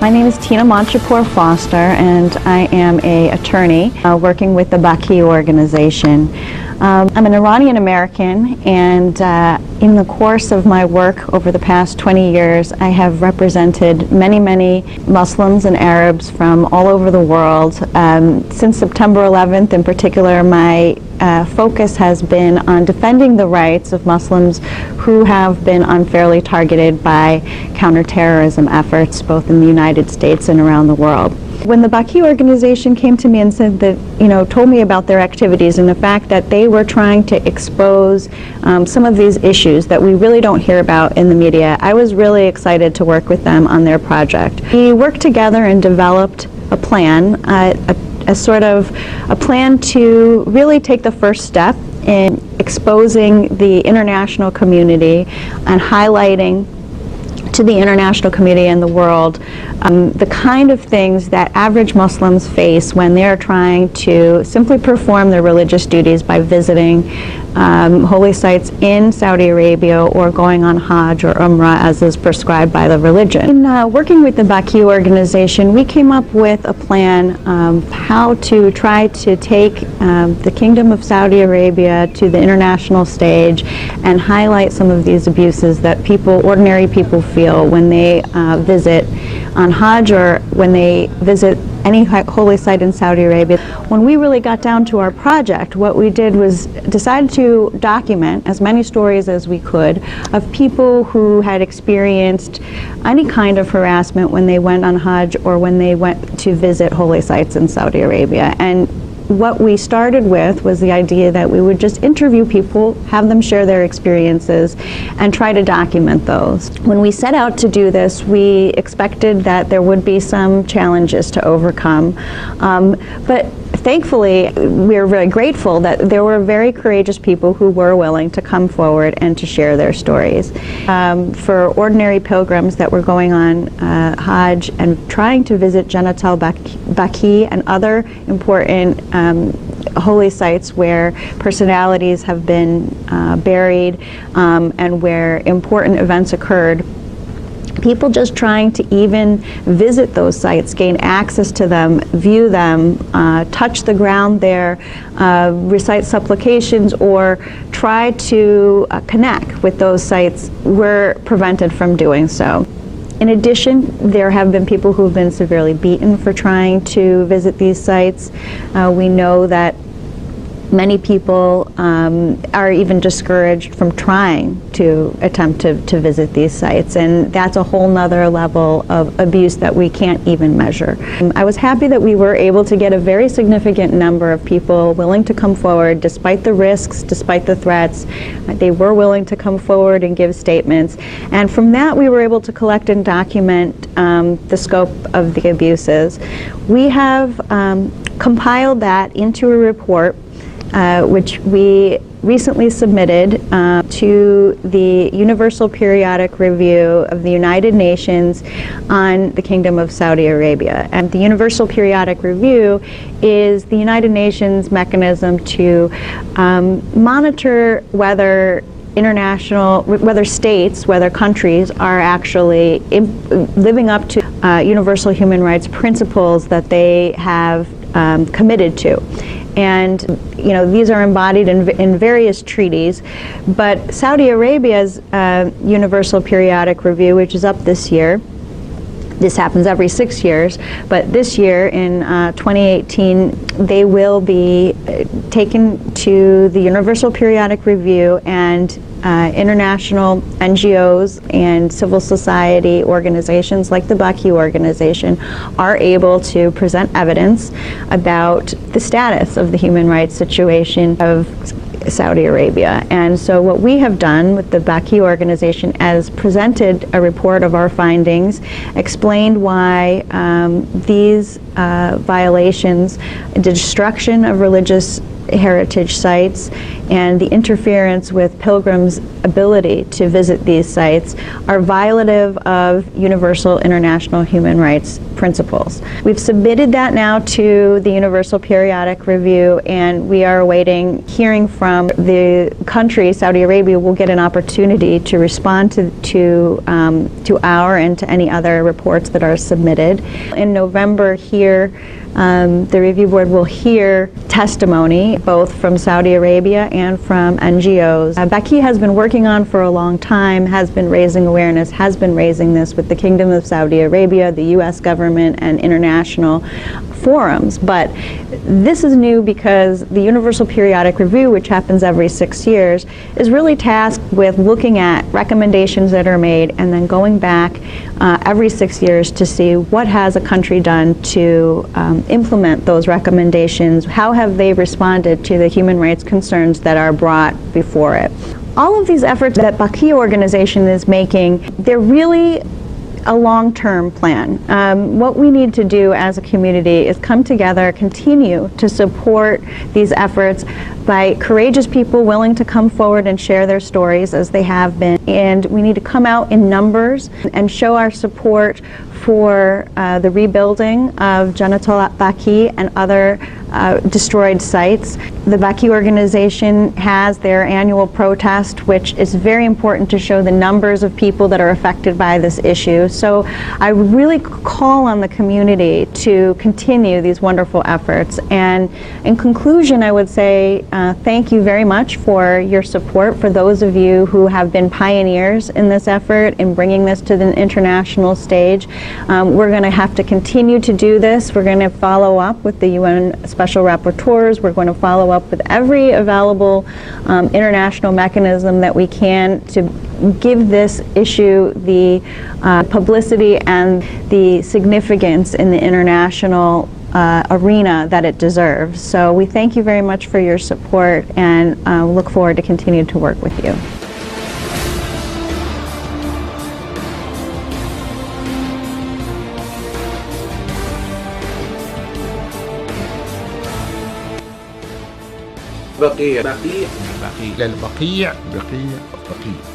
My name is Tina Manchapur Foster, and I am an attorney working with the Baqee organization. I'm an Iranian American, and in the course of my work over the past 20 years, I have represented many Muslims and Arabs from all over the world. Since September 11th in particular, my focus has been on defending the rights of Muslims who have been unfairly targeted by counterterrorism efforts both in the United States and around the world. When the Baqee organization came to me and said that, told me about their activities and the fact that they were trying to expose some of these issues that we really don't hear about in the media, I was really excited to work with them on their project. We worked together and developed a plan, a sort of a plan to really take the first step in exposing the international community and highlighting to the international community and the world the kind of things that average Muslims face when they're trying to simply perform their religious duties by visiting holy sites in Saudi Arabia or going on Hajj or Umrah as is prescribed by the religion. In working with the Baqee organization, we came up with a plan how to try to take the Kingdom of Saudi Arabia to the international stage and highlight some of these abuses that ordinary people feel when they visit on Hajj or when they visit any holy site in Saudi Arabia. When we really got down to our project, what we did was decide to document as many stories as we could of people who had experienced any kind of harassment when they went on Hajj or when they went to visit holy sites in Saudi Arabia. And what we started with was the idea that we would just interview people, have them share their experiences, and try to document those. When we set out to do this, we expected that there would be some challenges to overcome, but thankfully, we're very grateful that there were very courageous people who were willing to come forward and to share their stories. For ordinary pilgrims that were going on Hajj and trying to visit Jannat al-Baqee and other important holy sites where personalities have been buried and where important events occurred, people just trying to even visit those sites, gain access to them, view them, touch the ground there, recite supplications, or try to connect with those sites were prevented from doing so. In addition, there have been people who have been severely beaten for trying to visit these sites. We know that many people are even discouraged from trying to attempt to visit these sites, and that's a whole nother level of abuse that we can't even measure. I was happy that we were able to get a very significant number of people willing to come forward despite the risks, despite the threats. They were willing to come forward and give statements, and from that we were able to collect and document the scope of the abuses. We have compiled that into a report which we recently submitted to the Universal Periodic Review of the United Nations on the Kingdom of Saudi Arabia. And the Universal Periodic Review is the United Nations mechanism to monitor whether states, whether countries are actually living up to universal human rights principles that they have committed to. And these are embodied in various treaties, but Saudi Arabia's Universal Periodic Review, which is up this year, this happens every 6 years, but this year in 2018 they will be taken to the Universal Periodic Review, and international NGOs and civil society organizations like the Baqee organization are able to present evidence about the status of the human rights situation of Saudi Arabia. And so what we have done with the Baqee organization is presented a report of our findings, explained why these violations, the destruction of religious heritage sites and the interference with pilgrims' ability to visit these sites are violative of universal international human rights principles. We've submitted that now to the Universal Periodic Review, and we are awaiting hearing from the country. Saudi Arabia will get an opportunity to respond to our and to any other reports that are submitted. In November here, the review board will hear testimony both from Saudi Arabia and from NGOs. Baqee has been working on for a long time, has been raising awareness, has been raising this with the Kingdom of Saudi Arabia, the U.S. government, and international forums. But this is new because the Universal Periodic Review, which happens every 6 years, is really tasked with looking at recommendations that are made and then going back every 6 years to see what has a country done to implement those recommendations, how have they responded to the human rights concerns that are brought before it. All of these efforts that Baqee organization is making, they're really a long-term plan. What we need to do as a community is come together, continue to support these efforts by courageous people willing to come forward and share their stories as they have been. And we need to come out in numbers and show our support for the rebuilding of Jannatul Baqee and other destroyed sites. The Baqee organization has their annual protest, which is very important to show the numbers of people that are affected by this issue. So I really call on the community to continue these wonderful efforts. And in conclusion, I would say thank you very much for your support, for those of you who have been pioneers in this effort in bringing this to the international stage. We're going to have to continue to do this. We're going to follow up with the UN Special Rapporteurs. We're going to follow up with every available international mechanism that we can to give this issue the publicity and the significance in the international arena that it deserves. So we thank you very much for your support and look forward to continue to work with you. بقية للبقيع بقيع بقيع